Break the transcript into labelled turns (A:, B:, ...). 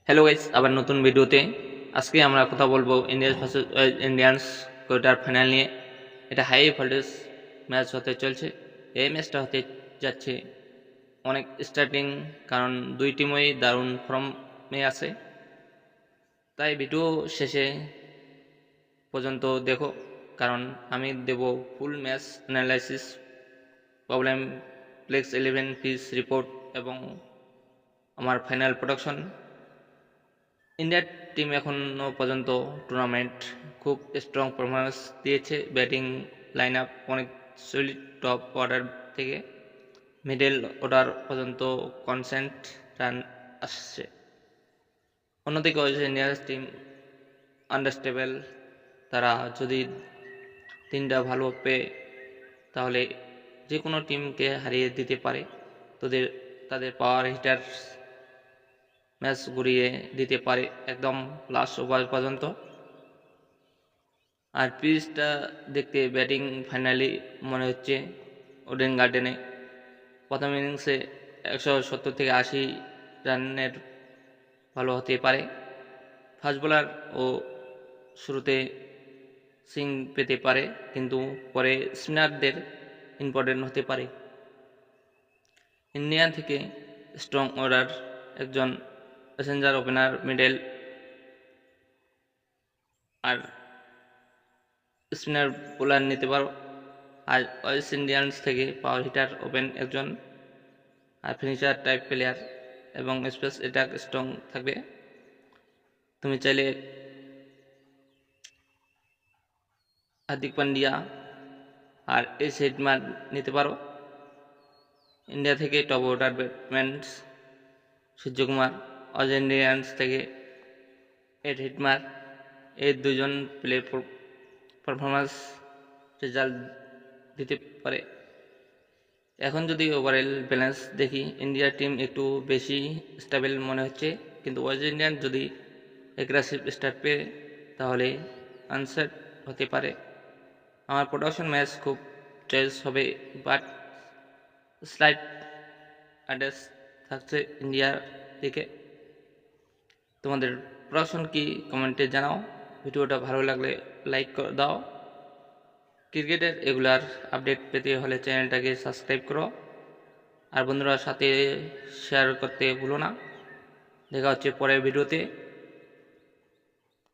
A: Hello guys, আবার নতুন ভিডিওতে আজকে আমরা কথা বলবো India versus Indians quarter final নিয়ে। এটা হাই ভোল্টেজ ম্যাচ হতে চলছে। এই ম্যাচটা হতে যাচ্ছে অনেক স্টার্টিং, কারণ দুই টিমই দারুণ ফর্মে আছে। তাই ভিডিও শেষে পর্যন্ত দেখো, কারণ আমি দেব ফুল ম্যাচ অ্যানালাইসিস, প্রবলেম, প্লেক্স 11 পিস রিপোর্ট এবং আমার ফাইনাল প্রোডাকশন। ইন্ডিয়ার টিম এখনো পর্যন্ত টুর্নামেন্ট খুব স্ট্রং পারফরমেন্স দিয়েছে। ব্যাটিং লাইন আপ অনেক সলিড, টপ অর্ডার থেকে মিডল অর্ডার পর্যন্ত কনস্ট্যান্ট রান আসছে। অন্যদিকে ওয়েস্ট ইন্ডিয়ার টিম আন্ডারস্টেবল। তারা যদি তিনটা ভালো পেয়ে তাহলে যে কোনো টিমকে হারিয়ে দিতে পারে। তাদের তাদের পাওয়ার হিটার ম্যাচ ঘুরিয়ে দিতে পারে একদম লাস্ট ওভার পর্যন্ত। আর পিচটা দেখতে ব্যাটিং ফাইনালি মনে হচ্ছে ওডেন গার্ডেনে। প্রথম ইনিংসে 170 থেকে 80 রানের ভালো হতে পারে। ফাস্ট বোলার ও শুরুতে সিং পেতে পারে, কিন্তু পরে স্পিনারদের ইম্পর্টেন্ট হতে পারে। ইন্ডিয়া থেকে স্ট্রং অর্ডার, একজন প্যাসেঞ্জার ওপেনার, মিডল আর স্পিনার বোলার নিতে পারো। আর ওয়েস্ট ইন্ডিয়ান্স থেকে পাওয়ার হিটার ওপেন একজন, আর ফিনিশার টাইপ প্লেয়ার এবং স্পেস অ্যাটাক স্ট্রং থাকবে। তুমি চাইলে হার্দিক পান্ডিয়া আর এস হিটমার নিতে পারো। ইন্ডিয়া থেকে top order batsman Suryakumar, West Indians থেকে এড হিটমার। এই দুজন প্লে পারফরমেন্স রেজাল্ট দিতে পারে। এখন যদি ওভারঅল ব্যালেন্স দেখি, ইন্ডিয়ার টিম একটু বেশি স্টেবল মনে হচ্ছে, কিন্তু ওয়েস্ট ইন্ডিয়ান যদি অ্যাগ্রেসিভ স্টার্ট পেয়ে তাহলে আনসেট হতে পারে। আমার প্রোডাকশন ম্যাচ খুব চয়েস হবে, বাট স্লাইড অ্যাড্রেস থাকছে ইন্ডিয়ার দিকে। তোমাদের প্রোডাকশন কি কমেন্টে জানাও। ভিডিওটা ভালো লাগলে লাইক করে দাও। ক্রিকেটের রেগুলার আপডেট পেতে হলে চ্যানেলটাকে সাবস্ক্রাইব করো, আর বন্ধুরা সাথে শেয়ার করতে ভুলো না। দেখা হচ্ছে পরের ভিডিওতে।